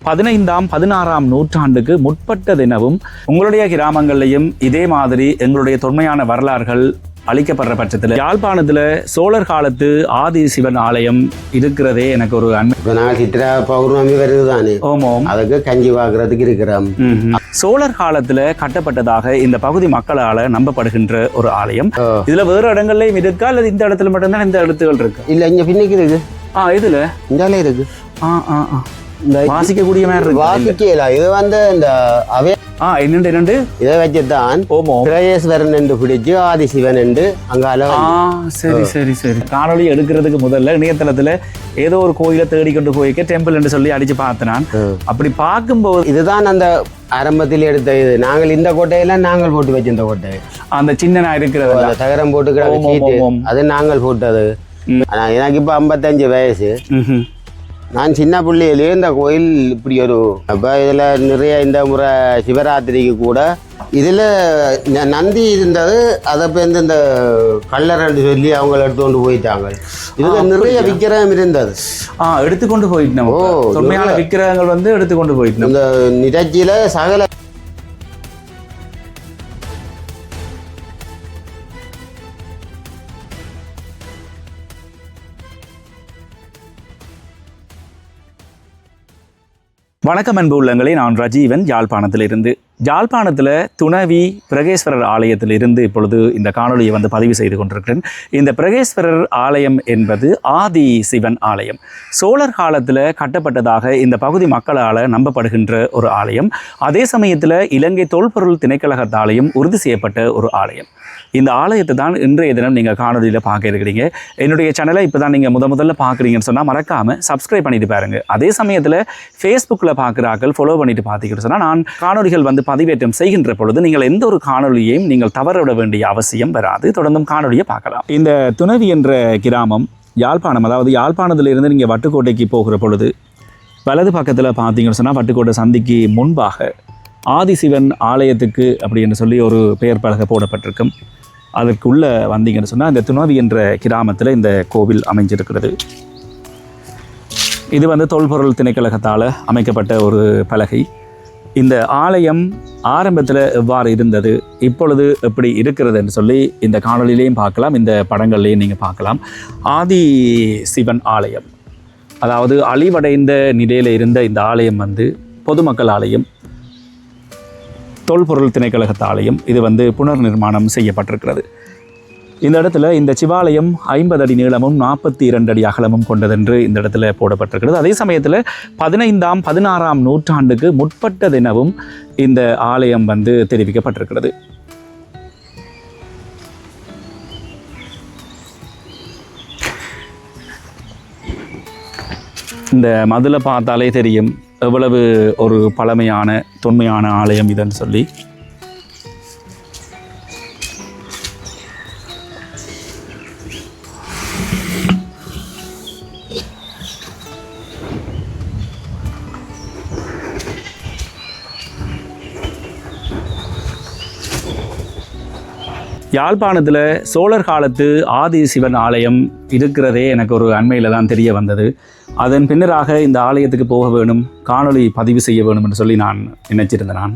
15ஆம் 16ஆம் நூற்றாண்டுக்கு முற்பட்டதெனவும் உங்களுடைய கிராமங்கள்லையும் இதே மாதிரி எங்களுடைய தொன்மையான வரலாறுகள் அளிக்கப்படுற பட்சத்தில் யாழ்ப்பாணத்தில் சோழர் காலத்து ஆதி சிவன் ஆலயம் இருக்கிறதே எனக்கு ஒரு அண்மை. இப்போ நாங்கள் சித்திரா பௌர்ணமி வருது தானே, ஓமோம், அதுக்கு கஞ்சி பார்க்கறதுக்கு இருக்கிறோம். சோழர் காலத்துல கட்டப்பட்டதாக இந்த பகுதி மக்களால நம்பப்படுகின்ற ஒரு ஆலயம். இதுல வேறு இடங்கள்லயும் இருக்கா அல்லது இந்த இடத்துல மட்டும்தான் இந்த இடத்துகள் இருக்கு? இல்ல இங்க பின்னுக்கு இருக்கு. இதுல இந்தாலே இருக்கு. வாசிக்கக்கூடிய மாதிரி இருக்கு. வாசிக்கல, இது வந்து இந்த அவே என்னண்டு இதை வச்சுதான் பிரகேஸ்வரன் என்று பிடிச்சு ஆதிசிவன் என்று அங்கால. சரி சரி சரி. காணொலி எடுக்கிறதுக்கு முதல்ல இணையதளத்துல ஏதோ ஒரு கோயிலை தேடி கொண்டு போய்க்க டெம்பிள் என்று சொல்லி அடிச்சு பார்த்தேன். அப்படி பார்க்கும்போது இதுதான் அந்த ஆரம்பத்தில் எடுத்த இது. நாங்கள் இந்த கோட்டையெல்லாம் நாங்கள் போட்டு வச்சிருந்த கோட்டை, அந்த சின்னனா இருக்கிறது தகரம் போட்டுக்கிறாங்க, அது நாங்கள் போட்டது. எனக்கு இப்ப 55 வயசு. நான் சின்ன பிள்ளையிலேயே இந்த கோயில் இப்படி ஒரு அப்போ இதில் நிறைய இந்த முறை சிவராத்திரிக்கு கூட இதில் நந்தி இருந்தது. அதை பேருந்து இந்த கல்லறன்னு சொல்லி அவங்கள எடுத்துக்கொண்டு போயிட்டாங்க. இதில் நிறைய விக்கிரகம் இருந்தது. எடுத்துக்கொண்டு போயிட்டோம். தொன்மையான விக்கிரகங்கள் வந்து எடுத்துக்கொண்டு போயிட்டோம். இந்த நிகழ்ச்சியில் சகல வணக்கம் அன்பு உள்ளங்களே, நான் ரஜீவன் யாழ்ப்பாணத்திலிருந்து. யாழ்ப்பாணத்தில் துணவி பிரகேஸ்வரர் ஆலயத்தில் இருந்து இப்பொழுது இந்த காணொலியை வந்து பதிவு செய்து கொண்டிருக்கிறேன். இந்த பிரகேஸ்வரர் ஆலயம் என்பது ஆதி சிவன் ஆலயம். சோழர் காலத்தில் கட்டப்பட்டதாக இந்த பகுதி மக்களால் நம்பப்படுகின்ற ஒரு ஆலயம். அதே சமயத்தில் இலங்கை தொல்பொருள் திணைக்களகத்தாலையும் உறுதி செய்யப்பட்ட ஒரு ஆலயம். இந்த ஆலயத்தை தான் இன்றைய தினம் நீங்கள் காணொலியில் பார்க்க இருக்கிறீங்க. என்னுடைய சேனலை இப்போ தான் நீங்கள் முதல்ல பார்க்குறீங்கன்னு சொன்னால் மறக்காமல் சப்ஸ்கிரைப் பண்ணிட்டு பாருங்கள். அதே சமயத்தில் ஃபேஸ்புக்கில் பார்க்குறாக்கள் ஃபாலோ பண்ணிட்டு பார்த்துக்கிட்டு சொன்னால் நான் காணொலிகள் வந்து பதிவேற்றம் செய்கின்ற பொழுது நீங்கள் எந்த ஒரு காணொலியையும் நீங்கள் தவறவிட வேண்டிய அவசியம் வராது. தொடர்ந்தும் காணொலியை பார்க்கலாம். இந்த துணவி என்ற கிராமம் யாழ்ப்பாணம், அதாவது யாழ்ப்பாணத்திலிருந்து நீங்கள் வட்டுக்கோட்டைக்கு போகிற பொழுது வலது பக்கத்தில் பார்த்தீங்கன்னு சொன்னால் வட்டுக்கோட்டை சந்திக்கு முன்பாக ஆதிசிவன் ஆலயத்துக்கு அப்படின்னு சொல்லி ஒரு பெயர் பலகை போடப்பட்டிருக்கும். அதற்குள்ளே வந்தீங்கன்னு சொன்னால் இந்த துணவி என்ற கிராமத்தில் இந்த கோவில் அமைஞ்சிருக்கிறது. இது வந்து தொல்பொருள் திணைக்களகத்தால் அமைக்கப்பட்ட ஒரு பலகை. இந்த ஆலயம் ஆரம்பத்தில் எவ்வாறு இருந்தது, இப்பொழுது எப்படி இருக்கிறது என்று சொல்லி இந்த காணொலியிலையும் பார்க்கலாம், இந்த படங்கள்லையும் நீங்கள் பார்க்கலாம். ஆதி சிவன் ஆலயம், அதாவது அழிவடைந்த நிலையில் இருந்த இந்த ஆலயம் வந்து பொதுமக்கள் ஆலயம், தொல்பொருள் திணைக்களகத்தாலயம். இது வந்து புனர் நிர்மாணம் செய்யப்பட்டிருக்கிறது. இந்த இடத்துல இந்த சிவாலயம் 50 அடி நீளமும் 42 அடி அகலமும் கொண்டதென்று இந்த இடத்துல போடப்பட்டிருக்கிறது. அதே சமயத்தில் 15ஆம் 16ஆம் நூற்றாண்டுக்கு முற்பட்டதெனவும் இந்த ஆலயம் வந்து தெரிவிக்கப்பட்டிருக்கிறது. இந்த மதுளை பார்த்தாலே தெரியும் எவ்வளவு ஒரு பழமையான தொன்மையான ஆலயம் இதுன்னு சொல்லி. யாழ்ப்பாணத்தில் சோழர் காலத்து ஆதி சிவன் ஆலயம் இருக்கிறதே எனக்கு ஒரு அண்மையில் தான் தெரிய வந்தது. அதன் பின்னராக இந்த ஆலயத்துக்கு போக வேணும், காணொலி பதிவு செய்ய வேணும் என்று சொல்லி நான் நினைச்சிருந்தேன். நான்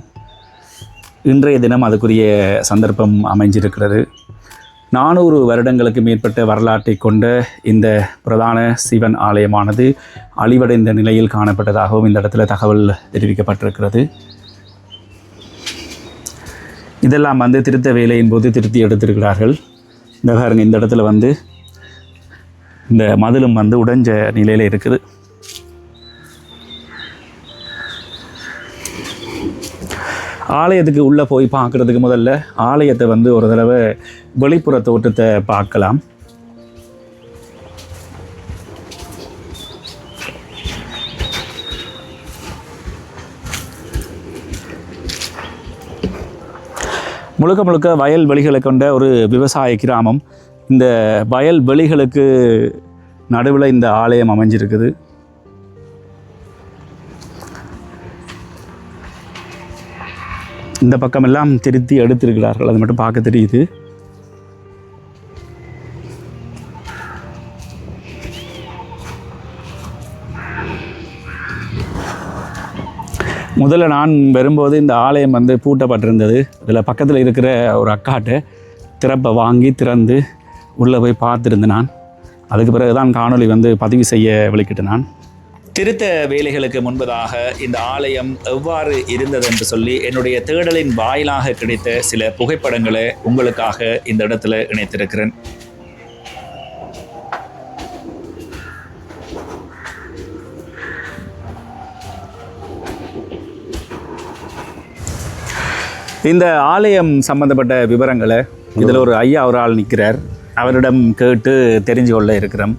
இன்றைய தினம் அதுக்குரிய சந்தர்ப்பம் அமைஞ்சிருக்கிறது. 400 வருடங்களுக்கு மேற்பட்ட வரலாற்றை கொண்ட இந்த பிரதான சிவன் ஆலயமானது அழிவடைந்த நிலையில் காணப்பட்டதாகவும் இந்த இடத்துல தகவல் தெரிவிக்கப்பட்டிருக்கிறது. இதெல்லாம் வந்து திருத்த வேலையின் போது திருத்தி எடுத்திருக்கிறார்கள். இந்த பாருங்க, இந்த இடத்துல வந்து இந்த மதிலும் வந்து உடைஞ்ச நிலையில் இருக்குது. ஆலயத்துக்கு உள்ளே போய் பார்க்குறதுக்கு முதல்ல ஆலயத்தை வந்து ஒரு தடவை வெளிப்புற தோற்றத்தை பார்க்கலாம். முழுக்க முழுக்க வயல் வெளிகளை கொண்ட ஒரு விவசாய கிராமம். இந்த வயல் வெளிகளுக்கு நடுவில் இந்த ஆலயம் அமைஞ்சிருக்குது. இந்த பக்கமெல்லாம் திருத்தி எடுத்திருக்கிறார்கள், அது மட்டும் பார்க்க தெரியுது. முதல்ல நான் வரும்போது இந்த ஆலயம் வந்து பூட்டப்பட்டிருந்தது. இதில் பக்கத்தில் இருக்கிற ஒரு அக்காட்ட திறப்பை வாங்கி திறந்து உள்ளே போய் பார்த்துருந்தேன் நான். அதுக்கு பிறகு தான் காணொளி வந்து பதிவு செய்ய விளக்கிட்டேன் நான். திருத்த வேலைகளுக்கு முன்பதாக இந்த ஆலயம் எவ்வாறு இருந்தது என்று சொல்லி என்னுடைய தேடலின் வாயிலாக கிடைத்த சில புகைப்படங்களை உங்களுக்காக இந்த இடத்துல இணைத்திருக்கிறேன். இந்த ஆலயம் சம்பந்தப்பட்ட விவரங்களை இதில் ஒரு ஐயா ஒரு ஆள் நிற்கிறார், அவரிடம் கேட்டு தெரிஞ்சு கொள்ள இருக்கிறோம்.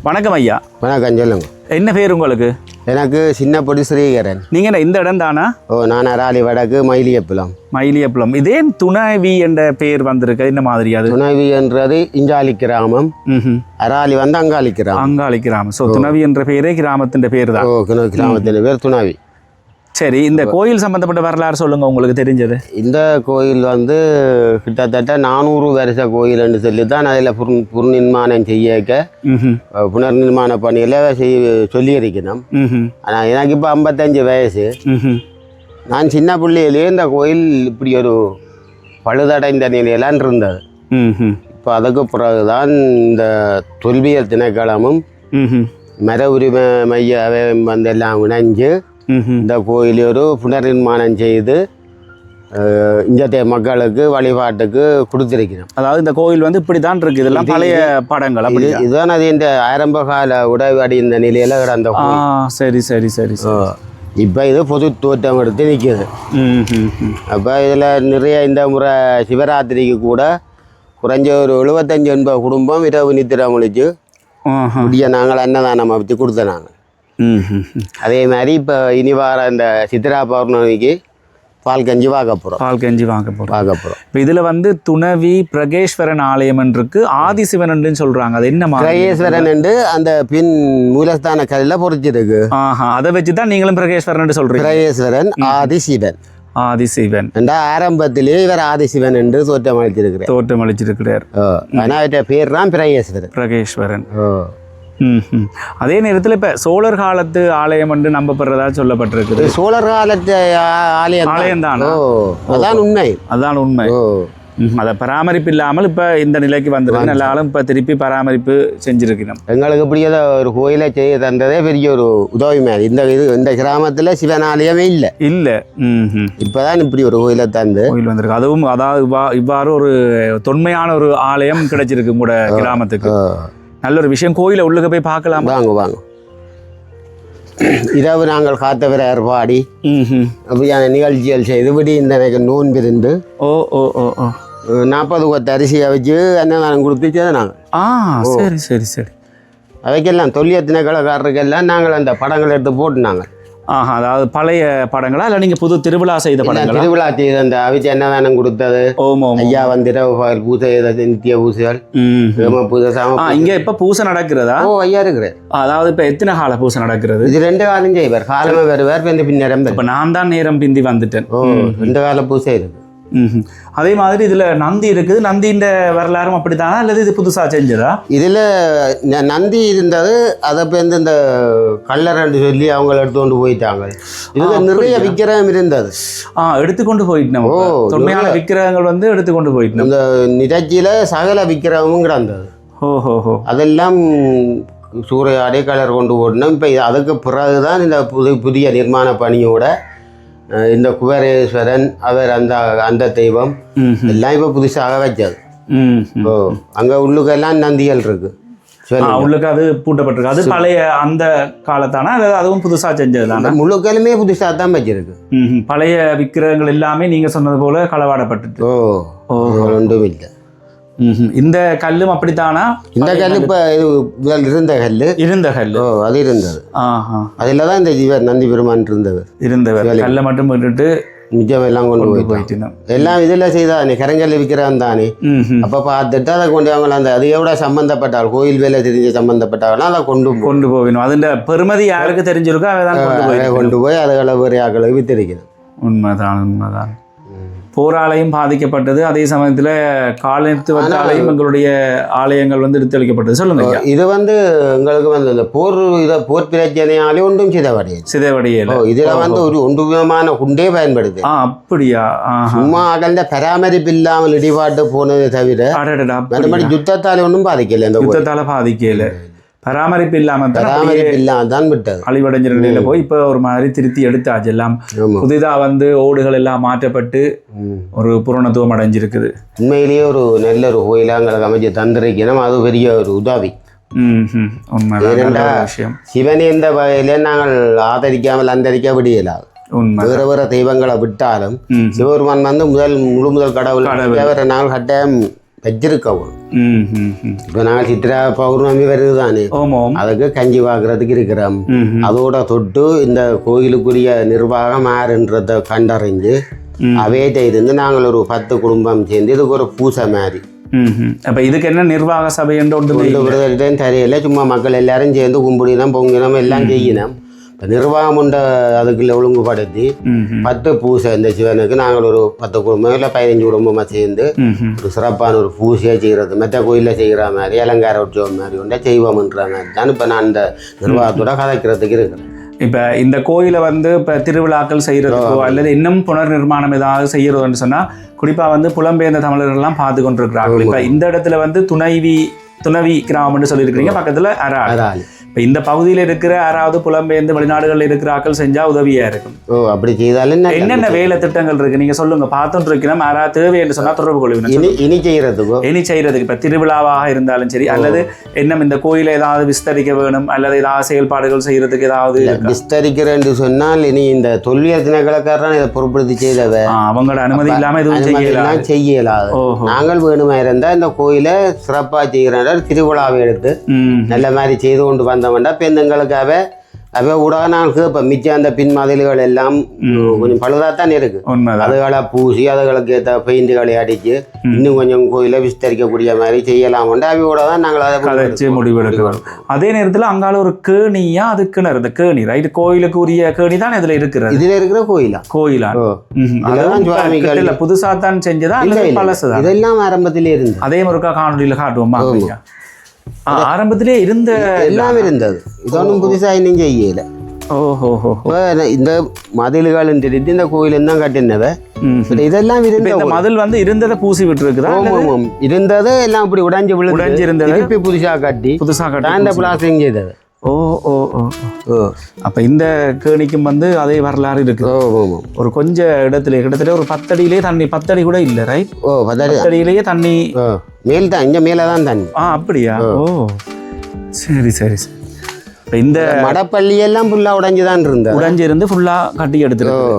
வணக்கம் ஐயா. வணக்கம், சொல்லுங்க. என்ன பேர் உங்களுக்கு? எனக்கு சின்ன பொடி ஸ்ரீகரன். நீங்கள் என்ன இந்த இடம் தானா? ஓ, நான் அராலி வடக்கு மயிலியப்புலம். மயிலியப்புலம். இதே துணைவி என்ற பெயர் வந்திருக்கு, என்ன மாதிரி அது? துணைவி என்றது இஞ்சாலி கிராமம், அராலி வந்து அங்காளி கிராமம். அங்காளி கிராமம். ஸோ துணைவி என்ற பெயரே கிராமத்தின் பேர் தான். ஓ, கிராமத்தின் பேர் துணைவி. சரி, இந்த கோயில் சம்பந்தப்பட்ட வரலாறு சொல்லுங்க, உங்களுக்கு தெரிஞ்சது. இந்த கோயில் வந்து கிட்டத்தட்ட 400 வருஷ கோயில்னு சொல்லி தான் அதில் புனர்நிர்மாணம் செய்யக்க புனர்நிர்மாண பணியில் சொல்லியிருக்கணும். ஆனால் எனக்கு இப்போ 55 வயசு. நான் சின்ன பிள்ளையிலேயே இந்த கோயில் இப்படி ஒரு பழுதடைந்த நிலையிலான் இருந்தது. இப்போ அதுக்கு பிறகுதான் இந்த தொல்பியல் திணைக்களமும் மர உரிமை மைய வந்து எல்லாம் இணைஞ்சு இந்த கோயில் ஒரு புனர்நிர்மாணம் செய்து இந்திய மக்களுக்கு வழிபாட்டுக்கு கொடுத்திருக்கிறோம். அதாவது இந்த கோயில் வந்து இப்படி தான் இருக்கு, இதெல்லாம் பழைய படங்கள். இதுதான் அது இந்த ஆரம்ப கால உடைவடி இந்த நிலையில கிடந்த. சரி சரி சரி. இப்போ இது பொது தோற்றம் எடுத்து நிற்குது. அப்போ இதில் நிறைய இந்த முறை சிவராத்திரிக்கு கூட குறைஞ்ச ஒரு 75-80 குடும்பம் இரவு நித்திரை முழிச்சு முடிய நாங்கள் அன்னதானம் வச்சு கொடுத்தோம் நாங்கள். அதே மாதிரி இப்போ இனி வார இந்த சித்ரா பௌர்ணமிக்கு பால் கஞ்சி பார்க்க போகிறோம். இப்போ இதில் வந்து துணவி பிரகேஸ்வரன் ஆலயம் இருக்கு, ஆதிசிவன் சொல்றாங்க. அது என்ன? பிரகேஸ்வரன் என்று அந்த பின் மூலஸ்தான கல்லில் பொறிச்சிருக்கு. அதை வச்சு தான் நீங்களும் பிரகேஸ்வரன் சொல்றீங்க. பிரகேஸ்வரன் ஆதிசிவன் என்ற ஆரம்பத்திலே இவர் ஆதிசிவன் என்று தோற்றமளிச்சிருக்கிறார். ஆனால் பேர் தான் பிரகேஸ்வரன். அதே நேரத்தில் இப்போ சோழர் காலத்து ஆலயம் என்று நம்பப்படுறதா சொல்லப்பட்டிருக்குது. சோழர் காலத்து ஆலயம் தான். அதான் உண்மை. அதை பராமரிப்பு இல்லாமல் இப்போ இந்த நிலைக்கு வந்துருக்கு. எல்லாரும் இப்போ திருப்பி பராமரிப்பு செஞ்சிருக்கணும். எங்களுக்கு இப்படி ஒரு கோயிலை செய்ய தந்ததே பெரிய ஒரு உதவி மாதிரி. இந்த கிராமத்தில் சிவன் ஆலயமே இல்லை. இப்போதான் இப்படி ஒரு கோயிலை கோயில் வந்திருக்கு. அதுவும் அதாவது இவ்வாறு ஒரு தொன்மையான ஒரு ஆலயம் கிடைச்சிருக்கு கூட கிராமத்துக்கு. நல்ல ஒரு விஷயம். கோயிலை உள்ளுக்கு போய் பார்க்கலாம். வாங்க. இரவு நாங்கள் காத்தவர ஏற்பாடி அப்படியான நிகழ்ச்சிகள் செய்து விடி இந்த நோன்பிருந்து 40 கொத்த அரிசியை வச்சு அன்னதானம் கொடுத்துச்சு நாங்கள். சரி. அவைக்கெல்லாம் தொல்லியல் திணைக்களக்காரருக்கெல்லாம் நாங்கள் அந்த படங்கள் எடுத்து போட்டுனாங்க. அதாவது பழைய படங்களா இல்லை நீங்கள் புது திருவிழா செய்த படங்கள்? திருவிழா செய்த அந்த அவிச்சு அன்னதானம் கொடுத்தது. ஐயா வந்து பூஜை நித்திய பூஜைகள், பூஜை இங்கே இப்போ பூசை நடக்கிறதா? ஐயா இருக்கிறார். அதாவது இப்போ எத்தனை கால பூசை நடக்கிறது? இது 2 காலம் செய்வார். காலமே வருவார், பின்னேரம். இப்போ நான் தான் நேரம் பிந்தி வந்துட்டேன். 2 கால பூசை இருக்கு. அதே மாதிரி இதில் நந்தி இருக்குது. நந்தியின் வரலாறும் அப்படித்தானா அல்லது இது புதுசாக செஞ்சதா? இதில் நந்தி இருந்தது, அதை பேருந்து இந்த கல்லறன்னு சொல்லி அவங்க எடுத்துக்கொண்டு போயிட்டாங்க. இதில் நிறைய விக்கிரகம் இருந்தது. எடுத்துக்கொண்டு போயிட்டோம். தொன்மையான விக்கிரகங்கள் வந்து எடுத்துக்கொண்டு போயிட்டோம். இந்த நிகழ்ச்சியில் சகல விக்கிரகமும் கிடந்தது. அதெல்லாம் சூறையாடி கலர் கொண்டு போட்டோம். இப்போ அதுக்கு பிறகுதான் இந்த புதிய நிர்மாண பணியோட இந்த குபேரேஸ்வரன் அவர் அந்த தெய்வம் எல்லாம் இப்போ புதுசாக வச்சது. அங்கே உள்ளுக்கெல்லாம் நந்திகள் இருக்கு. உள்ளுக்கு அது பூட்டப்பட்டிருக்கு. அது பழைய அந்த காலத்தானா அதாவது அதுவும் புதுசாக செஞ்சது தானே? முழுக்களுமே புதுசாக தான் வச்சிருக்கு. பழைய விக்கிரகங்கள் எல்லாமே நீங்கள் சொன்னது போல களவாடப்பட்டு. ஒன்றும் இல்லை. இந்த கல்லும் அப்படித்தானா? இந்த கல் இப்போ இருந்த கல். அது இருந்தது. அதில் தான் இந்த நந்தி பெருமான் இருந்தவர். கல்லை மட்டும் விட்டுட்டு நிஜம் எல்லாம் கொண்டு போயிட்டு எல்லாம் இதில் செய்தானே கரங்கல் விற்கிறான் தானே. அப்போ பார்த்துட்டு அதை கொண்டு அவங்க அந்த அது எவ்வளோ சம்மந்தப்பட்டாள் கோயில் வேலை தெரிஞ்சு சம்மந்தப்பட்டாங்கன்னா அதை கொண்டு போகணும். அதில் பெருமதி யாருக்கு தெரிஞ்சிருக்கோ அதை கொண்டு போய் அதுகளை வேறு ஆக்களை வித்திருக்கணும். உண்மைதான். போராலையும் பாதிக்கப்பட்டது, அதே சமயத்துல காலனித்துவத்தாலையும் எங்களுடைய ஆலயங்கள் வந்து எடுத்தளிக்கப்பட்டது. சொல்லுங்க ஐயா. இது வந்து எங்களுக்கு வந்து இந்த போர் பிரச்சனையாலே ஒன்றும் சிதைவடையல. இதுல வந்து ஒரு ஒன்று விதமான குண்டே பயன்படுது. அப்படியா? சும்மா அகழ்ந்த பராமரிப்பு இல்லாமல் இடிபாட்டு போனதை தவிர மற்றபடி யுத்தத்தால ஒன்றும் பாதிக்கல. இந்த யுத்தத்தால பாதிக்கல, பராமரிப்பு இல்லாம தான் விட்டது, அழிவடைஞ்ச நிலையில போய் இப்ப ஒரு மாதிரி திருத்தி எடுத்தாச்சு. எல்லாம் புதிதா வந்து ஓடுகள் எல்லாம் மாற்றப்பட்டு ஒரு பூரணத்துவம் அடைஞ்சிருக்குது. உண்மையிலேயே ஒரு நல்ல ஒரு கோயிலா எங்களுக்கு அமைச்சு தந்திருக்கணும். அது பெரிய ஒரு உதவி. விஷயம். சிவனை எந்த வகையில நாங்கள் ஆதரிக்காமல் அந்தரிக்க விடியலாது. வேற வேற தெய்வங்களை விட்டாலும் சிவபெருமான் வந்து முழு கடவுள் நாங்கள் கட்டாயம் வச்சிருக்கவும். இப்ப நாங்கள் சித்திரா பௌர்ணமி வருது தானே, அதுக்கு கஞ்சி வாக்குறதுக்கு இருக்கிறோம். அதோட தொட்டு இந்த கோயிலுக்குரிய நிர்வாகம் யாருன்றத கண்டறிஞ்சு அவையிட்ட இருந்து நாங்கள் ஒரு 10 குடும்பம் சேர்ந்து இதுக்கு ஒரு பூசை மாதிரி. அப்ப இதுக்கு என்ன நிர்வாக சபை தெரியல. சும்மா மக்கள் எல்லாரும் சேர்ந்து கும்பிடினோம், பொங்கினோம், எல்லாம் செய்யணும். இப்போ நிர்வாகம் உண்ட அதுக்குள்ள ஒழுங்குபடுத்தி 10 பூசை இந்த சிவனுக்கு நாங்கள் ஒரு 10 குடும்பம் இல்லை 15 குடும்பமாக சேர்ந்து ஒரு சிறப்பான ஒரு பூசையாக செய்கிறது. மற்ற கோயிலில் செய்கிற மாதிரி அலங்கார உற்சவம் மாதிரி ஒன்றை செய்வோம்ன்ற மாதிரி தான் இப்போ நான் இந்த நிர்வாகத்தோட கதைக்கிறதுக்கு இருக்கிறேன். இப்போ இந்த கோயிலை வந்து இப்போ திருவிழாக்கள் செய்கிறதுக்கோ அல்லது இன்னும் புனர் நிர்மாணம் ஏதாவது செய்கிறதுன்னு சொன்னால் குறிப்பாக வந்து புலம்பெயர்ந்த தமிழர்கள்லாம் பார்த்து கொண்டிருக்கிறார்கள். இப்போ இந்த இடத்துல வந்து துணவி கிராமம்னு சொல்லியிருக்கிறீங்க, பக்கத்தில் அராலி. இப்போ இந்த பகுதியில் இருக்கிற யாராவது புலம்பெயர்ந்து வெளிநாடுகளில் இருக்கிற ஆக்கள் செஞ்சால் உதவியாக இருக்கும். அப்படி செய்தாலும் என்னென்ன வேலை திட்டங்கள் இருக்குது நீங்கள் சொல்லுங்கள். பார்த்துட்டு இருக்கணும், யாராவது தேவை என்று சொன்னால் தொடர்பு கொள்ளுங்க. இனி செய்கிறதுக்கு இப்போ திருவிழாவாக இருந்தாலும் சரி, அல்லது என்ன இந்த கோயிலை ஏதாவது விஸ்தரிக்க வேணும் அல்லது ஏதாவது செயல்பாடுகள் செய்கிறதுக்கு ஏதாவது விஸ்தரிக்கிறேன்னு சொன்னால் இனி இந்த தொல்லியல் திணைக்களக்காரன் இதை பொருட்படுத்தி செய்தவை அவங்களோட அனுமதி இல்லாமல் எதுவும் செய்யலாது. நாங்கள் வேணுமா இருந்தால் இந்த கோயிலை சிறப்பாக செய்கிற திருவிழாவை எடுத்து நல்ல மாதிரி செய்து கொண்டு வந்த பெண்களுக்காக ஊடாக நாங்கள் கேட்போம். மிச்சம் அந்த பின் மதில்கள் எல்லாம் கொஞ்சம் பழுதாத்தான் இருக்கு. அதுகளை பூசி அதுகளுக்கு ஏற்ற பெயிண்டுகளை அடிச்சு இன்னும் கொஞ்சம் கோயிலை விஸ்தரிக்கக்கூடிய மாதிரி செய்யலாம். அவையோட தான் நாங்கள் அதை முடிவெடுக்கிறோம். அதே நேரத்தில் அங்கால ஒரு கேணியா, அது கிணறு, இந்த கேணி ரைட், கோயிலுக்கு உரிய கேணி தான் இதுல இருக்கிறது. இதுல இருக்கிற கோயிலா புதுசா தான் செஞ்சதா அல்லது பழசுதான்? இதெல்லாம் ஆரம்பத்திலே இருந்து அதே முருக்கா காணொலியில காட்டுவோமா? ஆரம்பத்திலே இருந்த எல்லாம் இருந்தது. இது ஒன்றும் புதுசாக இன்னும் செய்யல. இந்த மதில்கள் இந்த கோயில் தான் கட்டினவ. இதெல்லாம் இருந்த மதில் வந்து இருந்ததை பூசி விட்டு இருக்குதா? இருந்தது எல்லாம் இப்படி உடைஞ்சிருந்தது புதுசாக கட்டி பிளாஸ்டிங் செய்தது. அப்ப இந்த கேணிக்கும் வந்து அதே வரலாறு இருக்கு. ஒரு கொஞ்ச இடத்துல கிட்டத்தட்ட ஒரு 10 அடியிலே தண்ணி, 10 அடி கூட இல்ல ரைட். 10 அடியிலேயே தண்ணி மேல் தான், இங்க மேலதான் தண்ணி. அப்படியா? சரி சரி சரி. இந்த மடப்பள்ளி எல்லாம் ஃபுல்லா உடைஞ்சுதான் இருந்தது. உடைஞ்சிருந்து ஃபுல்லா கட்டி எடுத்துருக்கு.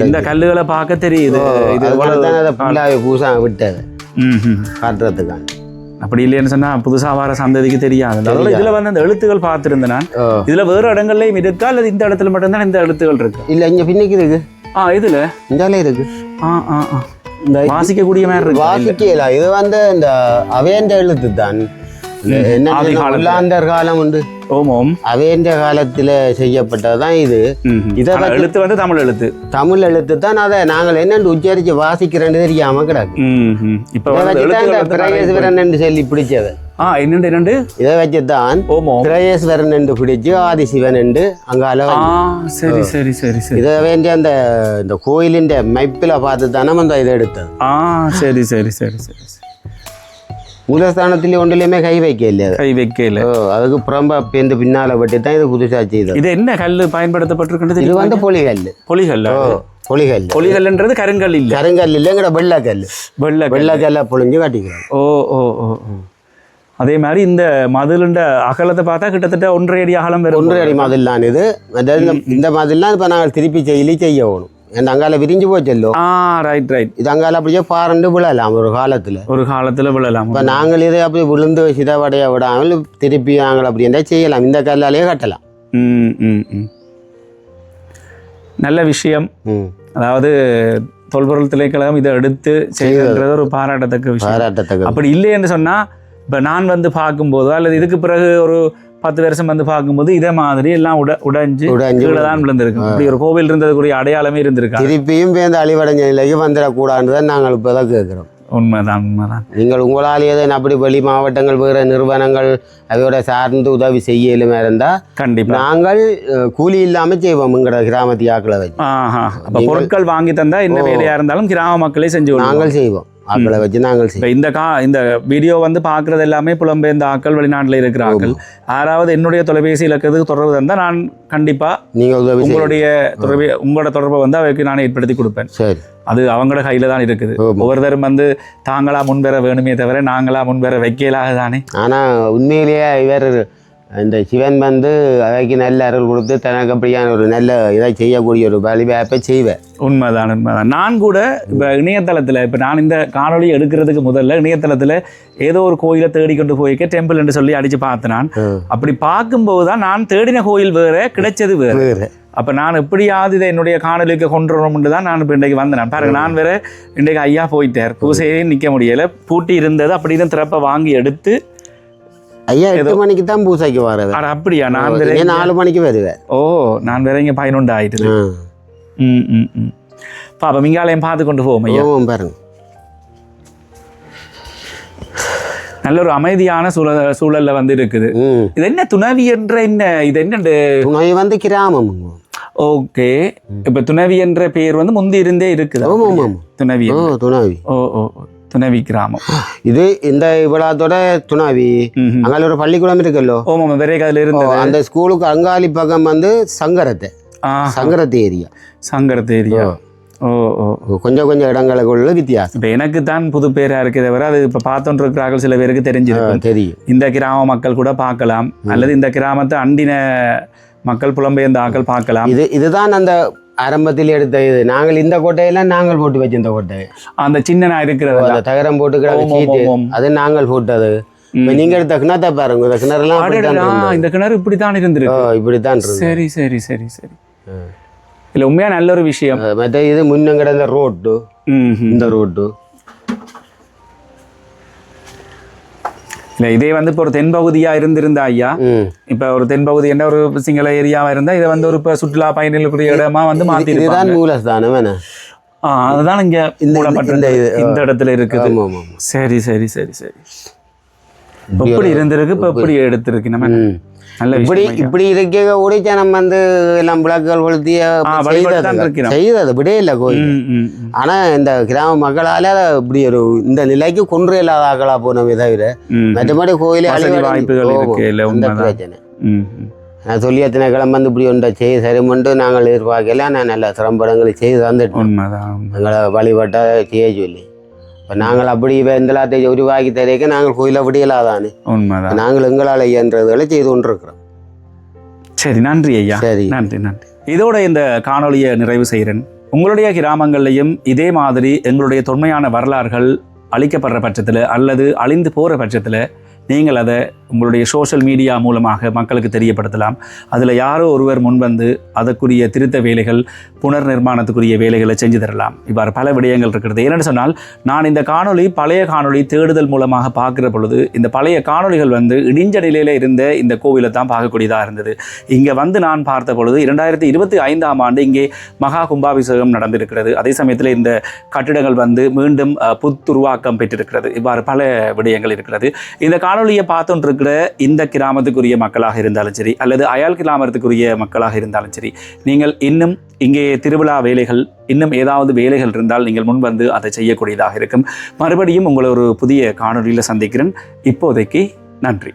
இந்த கல்லுகளை பார்க்க தெரியுது. இது பூசா விட்டது காட்டுறதுக்கான. அப்படி இல்லைன்னு சொன்னா புதுசா வர சந்ததிக்கு தெரியாது. இதுல வந்து அந்த எழுத்துக்கள் பார்த்திருந்தேன் நான். இதுல வேறு இடங்கள்லயும் இருக்கா அல்லது இந்த இடத்துல மட்டும்தான் இந்த எழுத்துக்கள் இருக்கு? இல்ல இங்க பின்னிக்கு இருக்கு. இதுல இந்தாலே இருக்கு. இந்த வாசிக்கக்கூடிய மாதிரி இருக்கு. வாசிக்கல. இது வந்து இந்த அவேண்ட எழுத்து தான். உள்ளாந்தர் காலம் உண்டு. அவேண்ட காலத்துல செய்யப்பட்டதுதான் இது. இதை எழுத்து வந்து தமிழ் எழுத்து தான். அதை நாங்கள் என்னென்று உச்சரிச்சு வாசிக்கிறேன்னு தெரியாம கிடக்கு. பிரகேஸ்வரன் சொல்லி பிடிச்சது. இதை வச்சுதான் பிரகேஸ்வரன் என்று பிடிச்சு ஆதிசிவன் என்று அங்கால. சரி சரி சரி சரி. இதை வேண்டிய அந்த இந்த கோயிலின் மைப்பில பார்த்து தானே அந்த இதை எடுத்தது. சரி சரி சரி சரி. மூலஸ்தானத்திலே ஒன்றிலுமே கை வைக்கல. அதுக்கு புறம்பா பேந்து பின்னால பட்டு தான் இது புதுசா செய்தது. இது என்ன கல் பயன்படுத்தப்பட்டிருக்கிறது? இது வந்து பொலிகல். பொலிகல்ன்றது கருங்கல் இல்ல. கருங்கல் இல்லைங்கிற வெள்ளக்கல்ல பொழிஞ்சு காட்டிக்கிறோம். அதே மாதிரி இந்த மதிலுண்ட அகலத்தை பார்த்தா கிட்டத்தட்ட 1.5 அடி அகலம் வரும். 1.5 அடி மதில் தான் இது. இந்த மதில்லாம் இப்போ நாங்கள் திருப்பி செய்யணும். என் அங்கால விரிஞ்சு போச்சல்லோ. Right right. இது அங்கால அப்படியே பாரண்டு விழலாம் ஒரு காலத்துல விழலாம். இப்போ நாங்கள் இதை அப்படி விழுந்து சிதவடைய விடாமல் திருப்பி நாங்கள் அப்படி என்ன செய்யலாம். இந்த கல்லாலேயே கட்டலாம். நல்ல விஷயம். அதாவது தொல்பொருள் திணைக்களம் இதை எடுத்து செய்யறது ஒரு பாராட்டத்தக்க விஷயம். அப்படி இல்லை என்று சொன்னா இப்போ நான் வந்து பார்க்கும்போது அல்லது இதுக்கு பிறகு ஒரு 10 வருஷம் வந்து பார்க்கும்போது இதே மாதிரி எல்லாம் உடைஞ்சு கீழே தான் விழுந்திருக்கு. இப்படி ஒரு கோவில் இருந்ததுக்குரிய அடையாளமே இருந்திருக்கு. திருப்பியும் இந்த அழிவடைஞ்ச நிலைக்கு வந்துடக்கூடாதுன்னு தான் நாங்கள் இப்போ தான் கேட்குறோம். உண்மைதான் உண்மைதான். நீங்கள் உங்களாலேயே அப்படி வெளி மாவட்டங்கள் வேறு நிறுவனங்கள் அவையோட சார்ந்து உதவி செய்யலுமே இருந்தால் கண்டிப்பாக நாங்கள் கூலி இல்லாமல் செய்வோம் எங்களோட கிராமத்து ஆக்களை வச்சு. அப்போ பொருட்கள் வாங்கி தந்தா என்ன வேலையாக இருந்தாலும் கிராம மக்களே செஞ்சு நாங்கள் செய்வோம். ஆக்களை வச்சு நாங்கள் செய்வோம். இந்த வீடியோ வந்து பார்க்குறது எல்லாமே புலம்பெயர்ந்த ஆக்கள், வெளிநாட்டில் இருக்கிற ஆக்கள். யாராவது என்னுடைய தொலைபேசி இலக்கிறதுக்கு தொடர்பு தந்தால் நான் கண்டிப்பாக நீங்கள் உங்களோட தொடர்பை வந்து அவைக்கு நான் ஏற்படுத்தி கொடுப்பேன். சரி, அது அவங்களோட கையில் தான் இருக்குது. ஒவ்வொருத்தரும் வந்து தாங்களா முன்வர வேணுமே தவிர நாங்களா முன்வர வைக்கலாக தானே. ஆனால் உண்மையிலேயே இவர் இந்த சிவன் வந்து அவைக்கு நல்ல அருள் கொடுத்து தனக்கு அப்படியான ஒரு நல்ல இதை செய்யக்கூடிய ஒரு வழிவாய்ப்பை செய்வேன். உண்மைதான் உண்மைதான். நான் கூட இப்போ இணையதளத்தில் இப்போ நான் இந்த காணொலி எடுக்கிறதுக்கு முதல்ல இணையதளத்தில் ஏதோ ஒரு கோயிலை தேடிக்கொண்டு போய்க்க டெம்பிள் என்று சொல்லி அடித்து பார்த்தேன். நான் அப்படி பார்க்கும்போது தான் நான் தேடின கோயில் வேறு, கிடைச்சது வேறு. அப்போ நான் எப்படியாவது இதை என்னுடைய காணொலிக்கு கொண்டு வரணும்னு தான் நான் இப்போ இன்றைக்கு வந்தேன். பாருங்க, நான் வேறு இன்றைக்கு ஐயா போயிட்டார், பூசையே நிற்க முடியலை, பூட்டி இருந்தது. அப்படின்னு திறப்பை வாங்கி எடுத்து ஐயா 8 மணிக்கு தான் பூசைக்கு வர்றது. அப்படியா? நான் 4 மணிக்கு வருவேன். ஓ, நான் வேற இங்கே 11 ஆயிடுது. பாப்பா மிங்காலயம் பார்த்து கொண்டு போவோம் ஐயா. பாருங்க, நல்ல ஒரு அமைதியான சூழல்ல வந்து இருக்குது. இது என்ன துணவி என்ற என்ன இது என்ன துணவி வந்து கிராமம். ஓகே, இப்ப துணவி என்ற பெயர் வந்து முந்தி இருந்தே இருக்குது. துணவி துணவி ஓ ஓ துணவி கிராமம். இது இந்த விழாத்தோட துணவி அங்கால ஒரு பள்ளிக்கூடம் இருக்குல்லோ. ஓமாம், விரைகால இருந்து அந்த ஸ்கூலுக்கு அங்காளி பக்கம் வந்து சங்கரத்து ஏரியா. சங்கரத்து ஏரியா. ஓ ஓ கொஞ்சம் இடங்களுக்குள்ள வித்தியாசம். இப்போ எனக்கு தான் புது பேராக இருக்குது தவிர அது இப்போ பார்த்துட்டு இருக்கிறார்கள் சில பேருக்கு தெரிஞ்சிருக்கும். தெரியும். இந்த கிராம மக்கள் கூட பார்க்கலாம், அல்லது இந்த கிராமத்தை அண்டின மக்கள் புலம்பெயர்ந்த ஆக்கள் பார்க்கலாம். இதுதான் அந்த ஆரம்பத்தில் எடுத்த இது. நாங்கள் இந்த கோட்டையெல்லாம் நாங்கள் போட்டு வச்சு, இந்த கோட்டை அந்த சின்ன இருக்கிறது அந்த தகரம் போட்டு அது நாங்கள் போட்டது. நீங்க எடுத்த கிணத்தை பாருங்க, இந்த கிணறுலாம் இந்த கிணறு இப்படித்தான் இருந்திருக்கு. இப்படித்தான். சரி சரி சரி சரி. இல்லை உண்மையாக நல்ல ஒரு விஷயம். மற்ற இது முன்ன கிடந்த ரோட்டு, இந்த ரோட்டு இல்லை, இதே வந்து இப்போ ஒரு தென்பகுதியாக இருந்திருந்தா ஐயா, இப்போ ஒரு தென்பகுதி என்ன ஒரு சிங்கள ஏரியாவாக இருந்தால் இதை வந்து ஒரு இப்போ சுற்றுலா பயணிகளுக்குரிய இடமா வந்து மாற்றிருக்காங்க. மூலஸ்தானம் வேணா அதுதான் இங்கே இந்த இடத்துல இருக்குது. சரி சரி சரி சரி. எப்படி இருந்திருக்கு, இப்போ எப்படி எடுத்திருக்கு நம்ம நல்ல இப்படி இருக்க ஓடிச்சா நம்ம வந்து எல்லாம் விளக்குகள் கொளுத்தி செய்தது விடே இல்லை கோயில். ஆனா இந்த கிராம மக்களால இப்படி ஒரு இந்த நிலைக்கு கொன்று இல்லாத ஆக்களா போனவே தவிர மற்றபடி கோயிலே வாய்ப்புகள் பிரச்சனை. நான் சொல்லி எத்தனை கிழமை வந்து இப்படி ஒன்றை செய்ய சரிமண்டு நாங்கள் எதிர்பார்க்கல. நான் நல்ல சிரமப்படங்களை செய்து தந்துட்டோம். எங்களை வழிபட்ட செய்ய சொல்லி இப்போ நாங்கள் அப்படி இந்த உருவாக்கி தரைக்க நாங்கள் கோயிலை விடியலாதானே. நாங்கள் எங்களால் இயன்றதுகளை செய்து கொண்டிருக்கிறோம். சரி, நன்றி ஐயா. சரி, நன்றி நன்றி. இதோட இந்த காணொலியை நிறைவு செய்கிறேன். உங்களுடைய கிராமங்கள்லையும் இதே மாதிரி எங்களுடைய தொன்மையான வரலாறுகள் அழிக்கப்படுற பட்சத்தில் அல்லது அழிந்து போகிற பட்சத்தில் நீங்கள் அதை உங்களுடைய சோஷியல் மீடியா மூலமாக மக்களுக்கு தெரியப்படுத்தலாம். அதில் யாரோ ஒருவர் முன்வந்து அதற்குரிய திருத்த வேலைகள், புனர் நிர்மாணத்துக்குரிய வேலைகளை செஞ்சு தரலாம். இவ்வாறு பல விடயங்கள் இருக்கிறது. என்னென்னு சொன்னால், நான் இந்த பழைய காணொளி தேடுதல் மூலமாக பார்க்குற பொழுது இந்த பழைய காணொளிகள் வந்து இடிஞ்ச நிலையில் இருந்த இந்த கோவிலை தான் பார்க்கக்கூடியதாக இருந்தது. இங்கே வந்து நான் பார்த்த பொழுது 2025ஆம் ஆண்டு இங்கே மகா கும்பாபிஷேகம் நடந்திருக்கிறது. அதே சமயத்தில் இந்த கட்டிடங்கள் வந்து மீண்டும் புத்துருவாக்கம் பெற்றிருக்கிறது. இவ்வாறு பல விடயங்கள் இருக்கிறது. இந்த காணொலியை பார்த்துட்டு இருக்கிற இந்த கிராமத்துக்குரிய மக்களாக இருந்தாலும் சரி, அல்லது அயல் கிராமத்துக்குரிய மக்களாக இருந்தாலும் சரி, நீங்கள் இன்னும் இங்கே திருவிழா வேலைகள், இன்னும் ஏதாவது வேலைகள் இருந்தால் நீங்கள் முன் வந்து அதை செய்யக்கூடியதாக இருக்கும். மறுபடியும் உங்களை ஒரு புதிய காணொலியில் சந்திக்கிறேன். இப்போதைக்கு நன்றி.